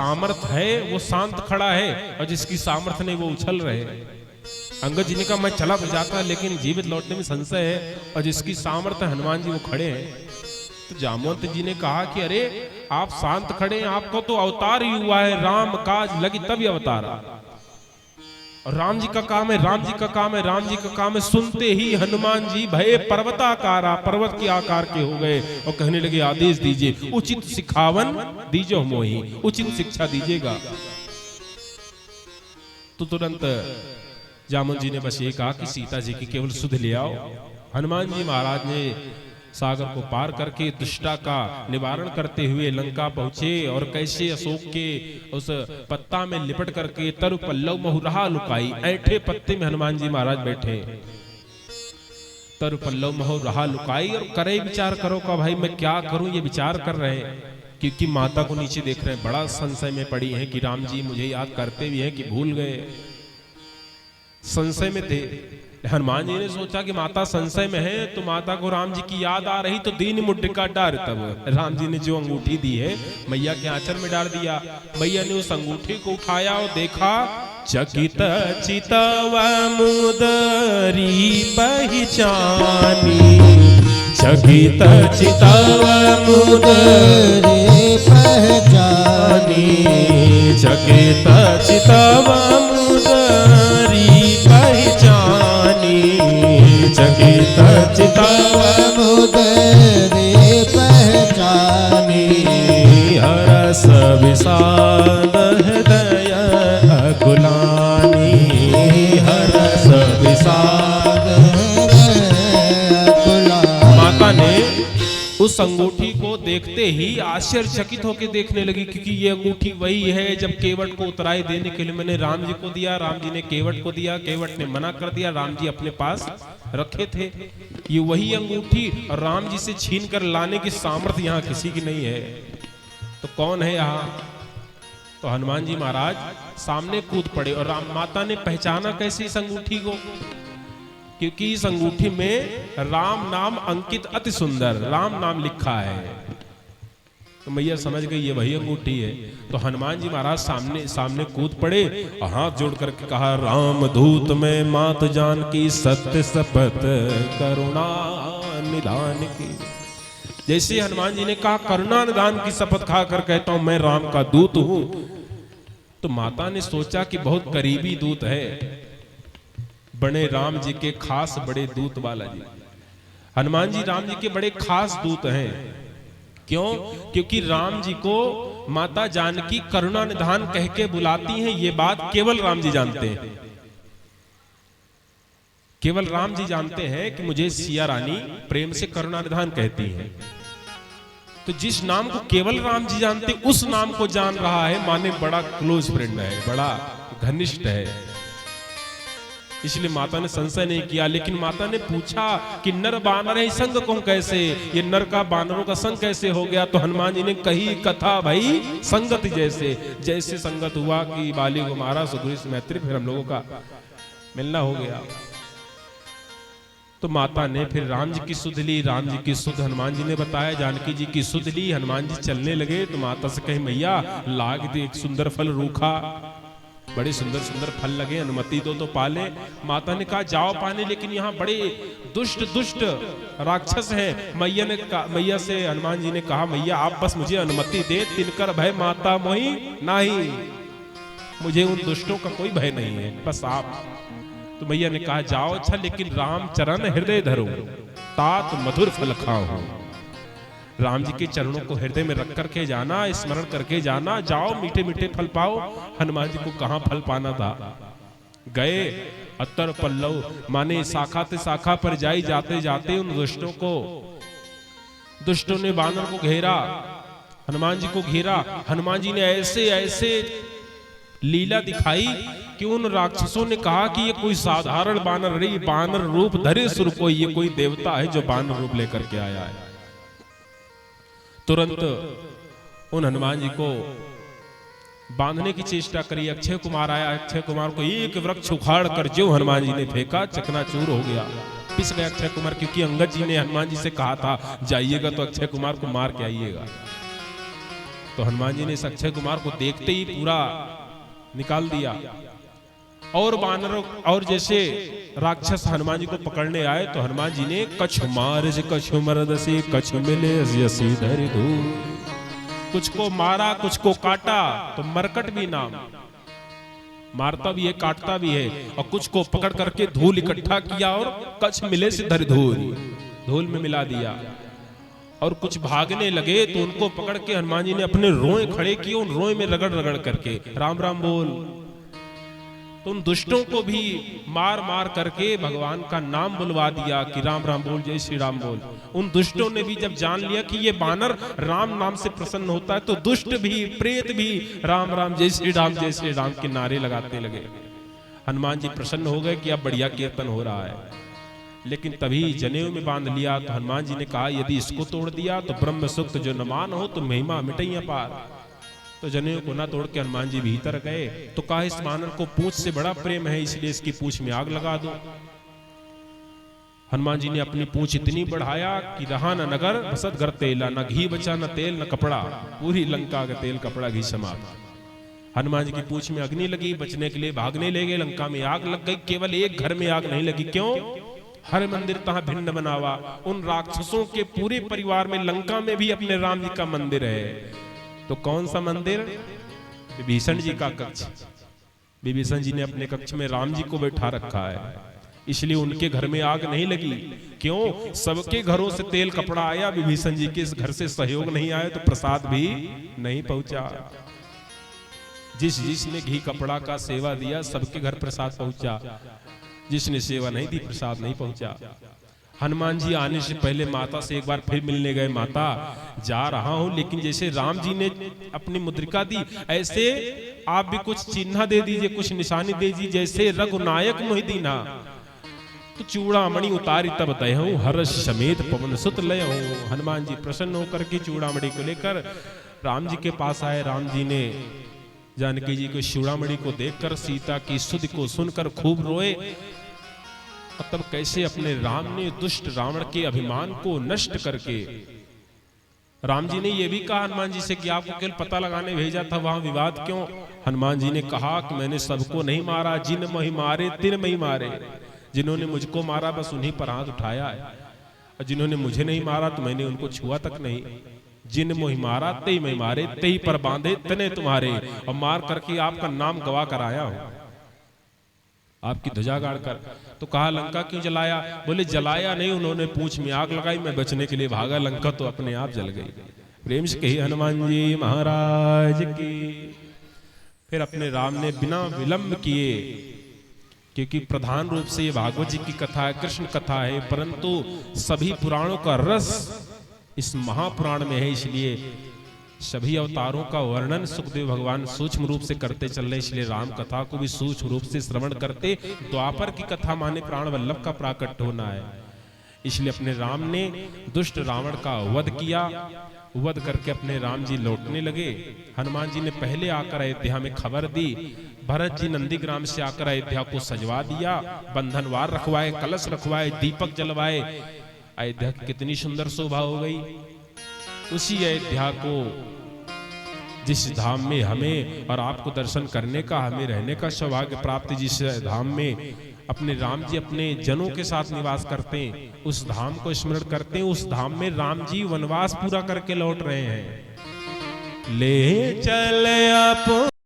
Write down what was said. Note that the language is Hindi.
सामर्थ है वो शांत खड़ा है और जिसकी सामर्थ नहीं वो उछल रहे। अंगद जी ने कहा मैं चला जाता लेकिन जीवित लौटने में संशय है, और जिसकी सामर्थ हनुमान जी वो खड़े हैं। तो जामवंत जी ने कहा कि अरे आप शांत खड़े हैं, आपको तो अवतार ही हुआ है, राम काज लगी तभी अवतारा। और राम जी का काम है, राम जी का काम है, राम जी का काम है। सुनते ही हनुमान जी भय पर्वताकारा, पर्वत के आकार के हो गए और कहने लगे आदेश दीजिए, उचित सिखावन दीजो मोही, उचित शिक्षा दीजिएगा। तो तुरंत जामवंत जी ने बस ये कहा कि सीता जी की केवल सुध ले आओ। हनुमान जी महाराज ने सागर को पार करके दुष्टा का निवारण करते हुए लंका पहुंचे और कैसे अशोक के उस पत्ता में लिपट करके तरु पल्लव महुरहा लुकाई, ऐठे पत्ते में हनुमान जी महाराज बैठे, तरु पल्लव महुरहा लुकाई और करे विचार करो का भाई मैं क्या करूं, ये विचार कर रहे हैं क्योंकि माता को नीचे देख रहे हैं, बड़ा संशय में पड़ी है कि राम जी मुझे याद करते भी हैं कि भूल गए, संशय में थे। हनुमान जी ने सोचा कि माता संशय में है तो माता को राम जी की याद आ रही, तो दीन मुद्रिका डार, तब राम जी ने जो अंगूठी दी है मैया के आंचल में डाल दिया। मैया ने उस अंगूठी को उठाया और देखा, चकित चितव मुदरी पहचानी, चकित चितव मुदरी पहचानी, चकित चितव मुदरी पहचानी, चकित चितव मुदरी पहचानी, हरस विषाद हृदय अकुलानी, हरस विषाद हृदय अकुलानी। माता ने उस अंगूठी को देखते ही आश्चर्यचकित होकर देखने लगी, क्योंकि ये अंगूठी वही है जब केवट को उतराई देने के लिए मैंने राम जी को दिया, राम जी ने केवट को दिया, केवट ने मना कर दिया, राम जी अपने पास रखे थे। ये वही अंगूठी और राम जी से छीन कर लाने की सामर्थ्य यहाँ किसी की नहीं है, तो कौन है यहाँ? तो हनुमान जी महाराज सामने कूद पड़े और राम माता ने पहचाना कैसे इस अंगूठी को, क्योंकि इस अंगूठी में राम नाम अंकित अति सुंदर राम नाम लिखा है। तो मैया समझ गई ये वही अंगूठी है। तो हनुमान जी महाराज सामने कूद पड़े और हाथ जोड़ करके कहा, राम दूत में मात जान की सत्य शपथ करुणा निधान की। जैसे हनुमान जी ने कहा करुणा निधान की शपथ खाकर कहता हूं मैं राम का दूत हूं, तो माता ने सोचा कि बहुत करीबी दूत है, बड़े राम जी के खास बड़े दूत वाला जी। हनुमान जी राम जी के बड़े खास दूत हैं। क्यों? क्योंकि राम जी को माता जानकी करुणा निधान कह के बुलाती हैं, ये बात केवल राम जी जानते हैं। केवल राम जी जानते हैं कि मुझे सिया रानी प्रेम से करुणा निधान कहती है। तो जिस नाम को केवल राम जी जानते उस नाम को जान रहा है, माने बड़ा क्लोज फ्रेंड है, बड़ा घनिष्ठ है। इसलिए माता ने संशय नहीं किया, लेकिन माता ने पूछा कि नर बानर है संग को कैसे, ये नर का बानरों का संग कैसे हो गया? तो हनुमान जी ने कही कथा भाई संगत जैसे, जैसे संगत हुआ कि बाली को मारा, सुग्रीव से मैत्री, फिर हम लोगों का मिलना हो गया। तो माता ने फिर राम जी की सुध ली, राम जी की सुध हनुमान जी ने बताया, जानकी जी की सुध ली। हनुमान जी चलने लगे तो माता से कही मैया लाग दे एक सुंदर फल रूखा, बड़े सुंदर सुंदर फल लगे, अनुमति दो तो पाले। माता ने कहा जाओ पाने, लेकिन यहाँ बड़े दुष्ट दुष्ट राक्षस हैं। मैया से हनुमान जी ने कहा मैया आप बस मुझे अनुमति दे, तिनकर भय माता मोहि नाही, मुझे उन दुष्टों का कोई भय नहीं है, बस आप। तो मैया ने कहा जाओ, अच्छा लेकिन राम चरण हृदय धरो, तात मधुर फल खाओ। राम जी के चरणों को हृदय में रख करके जाना, स्मरण करके जाना, जाओ मीठे मीठे फल पाओ। हनुमान जी को कहां फल पाना था, गए अत्तर पल्लव माने शाखा ते शाखा पर जाई, जाते जाते उन दुष्टों ने बानर को घेरा, हनुमान जी को घेरा। हनुमान जी ने ऐसे ऐसे लीला दिखाई कि उन राक्षसों ने कहा कि ये कोई साधारण बानर नहीं, बानर रूप धरे सुर कोई, ये कोई देवता है जो बानर रूप लेकर के आया है। तुरंत उन हनुमान जी को बांधने की चेष्टा करी। अक्षय कुमार आया, अक्षय कुमार को एक वृक्ष उखाड़ कर जो हनुमान जी ने फेंका, चकनाचूर हो गया, पिस गया अक्षय कुमार, क्योंकि अंगद जी ने हनुमान जी से कहा था जाइएगा तो अक्षय कुमार को मार के आइएगा। तो हनुमान जी ने इस अक्षय कुमार को देखते ही पूरा निकाल दिया। और बानर और जैसे राक्षस हनुमान जी को पकड़ने आए तो हनुमान जी ने कछु मार कछु मरद से कछु मिले यसी धरि धूल, कुछ को मारा कुछ को काटा, तो मरकट भी नाम, मारता भी है काटता भी है, और कुछ को पकड़ करके धूल इकट्ठा किया और कछ मिले से धरि धूल, धूल में मिला दिया। और कुछ भागने लगे तो उनको पकड़ के हनुमान जी ने अपने रोए खड़े किए, उन रोए में रगड़ रगड़ करके राम राम बोल। तो उन दुष्टों को भी मार मार करके भगवान का नाम बुलवा दिया कि राम राम बोल, जय श्री राम बोल। उन दुष्टों ने भी जब जान लिया कि ये बानर राम नाम से प्रसन्न होता है, तो दुष्ट भी प्रेत भी राम राम जय श्री राम के नारे लगाते लगे। हनुमान जी प्रसन्न हो गए कि अब बढ़िया कीर्तन हो रहा है। लेकिन तभी जनेऊ में बांध लिया तो हनुमान जी ने कहा यदि इसको तोड़ दिया तो ब्रह्म सूक्त जो न मान हो तो महिमा मिटैया पार। तो जनेऊ को ना तोड़ के हनुमान जी भीतर गए तो कहा इस बानर को पूंछ से बड़ा प्रेम है, इसलिए इसकी पूंछ में आग लगा दो। हनुमान जी ने अपनी पूंछ इतनी बढ़ाया कि रहा न नगर बसत घर तेला, न घी बचा न तेल न कपड़ा, पूरी लंका का तेल कपड़ा घी समाप्त। हनुमान जी की पूंछ में अग्नि लगी, बचने के लिए भागने लगे, लंका में आग लग गई। केवल एक घर में आग नहीं लगी, क्यों? हर मंदिर तहां भिन्न बनावा। उन राक्षसों के पूरे परिवार में लंका में भी अपने राम जी का मंदिर है। तो कौन सा मंदिर? विभीषण जी का कक्ष। विभीषण जी ने अपने कक्ष में राम जी को बैठा रखा है, इसलिए उनके घर में आग नहीं लगी। क्यों? सबके घरों से तेल कपड़ा आया, विभीषण जी के घर से सहयोग नहीं आया तो प्रसाद भी नहीं पहुंचा। जिसने घी कपड़ा का सेवा दिया सबके घर प्रसाद पहुंचा, जिसने सेवा नहीं दी प्रसाद नहीं पहुंचा। हनुमान जी आने से पहले माता से एक बार फिर मिलने गए, माता जा रहा हूं, लेकिन जैसे राम जी ने अपनी मुद्रिका दी ऐसे आप भी कुछ चिन्ह दे दीजिए, कुछ निशानी दे दीजिए, जैसे रघुनायक मोहिदीना। तो चूड़ामणि उतारी तब दयहूं, हर्ष समेत पवन सुत लयहूं। हनुमान जी प्रसन्न होकर के चूड़ामणि को लेकर राम जी के पास आए। राम जी ने जानकी जी को चूड़ामणि को देखकर, सीता की स्तुति को सुनकर खूब रोए। तब कैसे अपने राम ने दुष्ट रावण के अभिमान को नष्ट करके, राम जी ने यह भी कहा हनुमान जी से कि आपको केवल पता लगाने भेजा था, वहां विवाद क्यों? हनुमान जी ने कहा कि मैंने सबको नहीं मारा, जिन मही मारे तिन मही मारे। जिन्होंने मुझको मारा बस उन्हीं पर हाथ उठाया है, और जिन्होंने मुझे नहीं मारा तो मैंने उनको छुआ तक नहीं। जिन मोहि मारा ते मैं मारे, ते पर बांधे तने तुम्हारे। और मार करके आपका नाम गवा कर आया हूं, आपकी ध्वजा गाड़ कर। तो कहा लंका क्यों जलाया? बोले जलाया नहीं, उन्होंने पूंछ में आग लगाई, मैं बचने के लिए भागा, लंका तो अपने आप जल गई। प्रेम से कही हनुमान जी महाराज की। फिर अपने राम ने बिना विलंब किए, क्योंकि प्रधान रूप से ये भागवत जी की कथा है, कृष्ण कथा है, परंतु सभी पुराणों का रस इस महापुराण में है, इसलिए सभी अवतारों का वर्णन सुखदेव भगवान सूक्ष्म रूप से करते चल रहे, इसलिए राम कथा को भी सूक्ष्म रूप से श्रवण करते। द्वापर की कथा माने प्राण वल्लभ का प्राकट्य होना है, इसलिए अपने राम ने दुष्ट रावण का वध किया। वध करके अपने राम जी लौटने लगे। हनुमान जी ने पहले आकर अयोध्या में खबर दी, भरत जी नंदीग्राम से आकर अयोध्या को सजवा दिया, बंधनवार रखवाए, कलश रखवाए, दीपक जलवाए। अयोध्या की कितनी सुंदर शोभा हो गई। उसी अयोध्या को, जिस धाम में हमें और आपको दर्शन करने का, हमें रहने का सौभाग्य प्राप्त, जिस धाम में अपने राम जी अपने जनों के साथ निवास करते हैं, उस धाम को स्मरण करते हैं। उस धाम में राम जी वनवास पूरा करके लौट रहे हैं। ले चले अपने